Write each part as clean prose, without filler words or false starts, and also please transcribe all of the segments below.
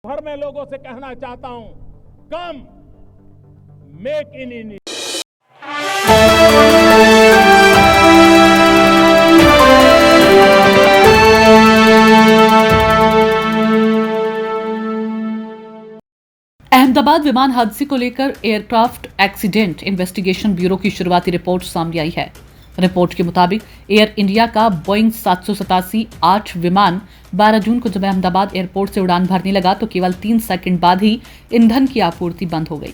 भर में लोगों से कहना चाहता हूं, कम मेक इन इंडिया। अहमदाबाद विमान हादसे को लेकर एयरक्राफ्ट एक्सीडेंट इन्वेस्टिगेशन ब्यूरो की शुरुआती रिपोर्ट सामने आई है। रिपोर्ट के मुताबिक एयर इंडिया का बोइंग 787-8 विमान 12 जून को जब अहमदाबाद एयरपोर्ट से उड़ान भरने लगा तो केवल 3 सेकंड बाद ही ईंधन की आपूर्ति बंद हो गई।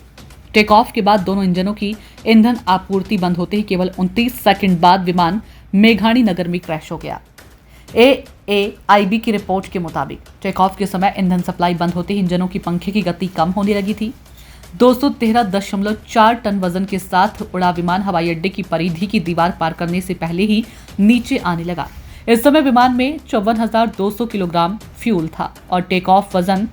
टेक ऑफ के बाद दोनों इंजनों की ईंधन आपूर्ति बंद होते ही केवल 29 सेकंड बाद विमान मेघाणी नगर में क्रैश हो गया। AAIB की रिपोर्ट के मुताबिक टेक ऑफ के समय ईंधन सप्लाई बंद होते ही इंजनों की पंखे की गति कम होने लगी थी। 213.4 टन वजन के साथ उड़ा विमान हवाई अड्डे की परिधि की दीवार पार करने से पहले ही नीचे आने लगा। इस समय विमान में 54,200 किलोग्राम फ्यूल था और टेक ऑफ वजन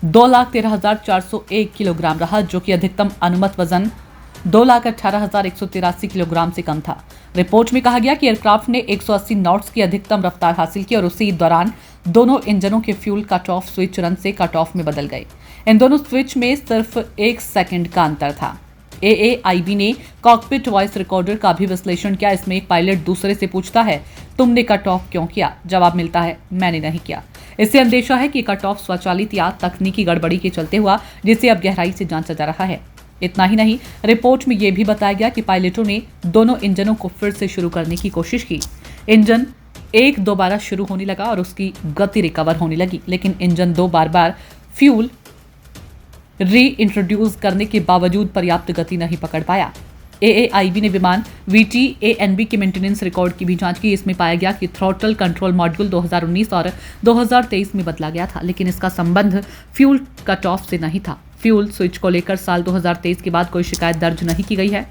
2,13,401 किलोग्राम रहा, जो कि अधिकतम अनुमत वजन 2,18,183 किलोग्राम से कम था। रिपोर्ट में कहा गया कि एयरक्राफ्ट ने 180 नॉट्स की अधिकतम रफ्तार हासिल की और उसी दौरान दोनों इंजनों के fuel cut off switch run से कट ऑफ में बदल गए। इन दोनों स्विच में सिर्फ 1 सेकंड का अंतर था। AAIB ने कॉकपिट वॉइस रिकॉर्डर का भी विश्लेषण किया। इसमें एक पायलट दूसरे से पूछता है, तुमने कट ऑफ क्यों किया? जवाब मिलता है, मैंने नहीं किया। इससे अंदेशा है कि कट ऑफ स्वचालित या तकनीकी गड़बड़ी के चलते हुआ, जिसे अब गहराई से जांचा जा रहा है। इतना ही नहीं, रिपोर्ट में यह भी बताया गया कि पायलटों ने दोनों इंजनों को फिर से शुरू करने की कोशिश की। इंजन 1 दोबारा शुरू होने लगा और उसकी गति रिकवर होने लगी, लेकिन इंजन 2 बार फ्यूल री इंट्रोड्यूस करने के बावजूद पर्याप्त गति नहीं पकड़ पाया। AAIB ने विमान VTANB के मेंटेनेंस रिकॉर्ड की भी जांच की। इसमें पाया गया कि थ्रॉटल कंट्रोल मॉड्यूल 2019 और 2023 में बदला गया था, लेकिन इसका संबंध फ्यूल कट ऑफ से नहीं था। फ्यूल स्विच को लेकर साल 2023 के बाद कोई शिकायत दर्ज नहीं की गई है।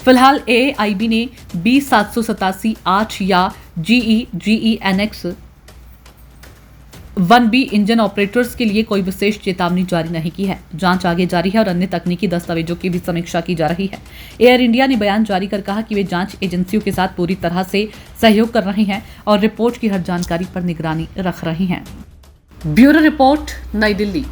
फिलहाल AAIB ने B787-8 या GENX 1B इंजन ऑपरेटर्स के लिए कोई विशेष चेतावनी जारी नहीं की है। जांच आगे जारी है और अन्य तकनीकी दस्तावेजों की भी समीक्षा की जा रही है। एयर इंडिया ने बयान जारी कर कहा कि वे जांच एजेंसियों के साथ पूरी तरह से सहयोग कर रहे हैं और रिपोर्ट की हर जानकारी पर निगरानी रख रहे हैं। ब्यूरो रिपोर्ट, नई दिल्ली।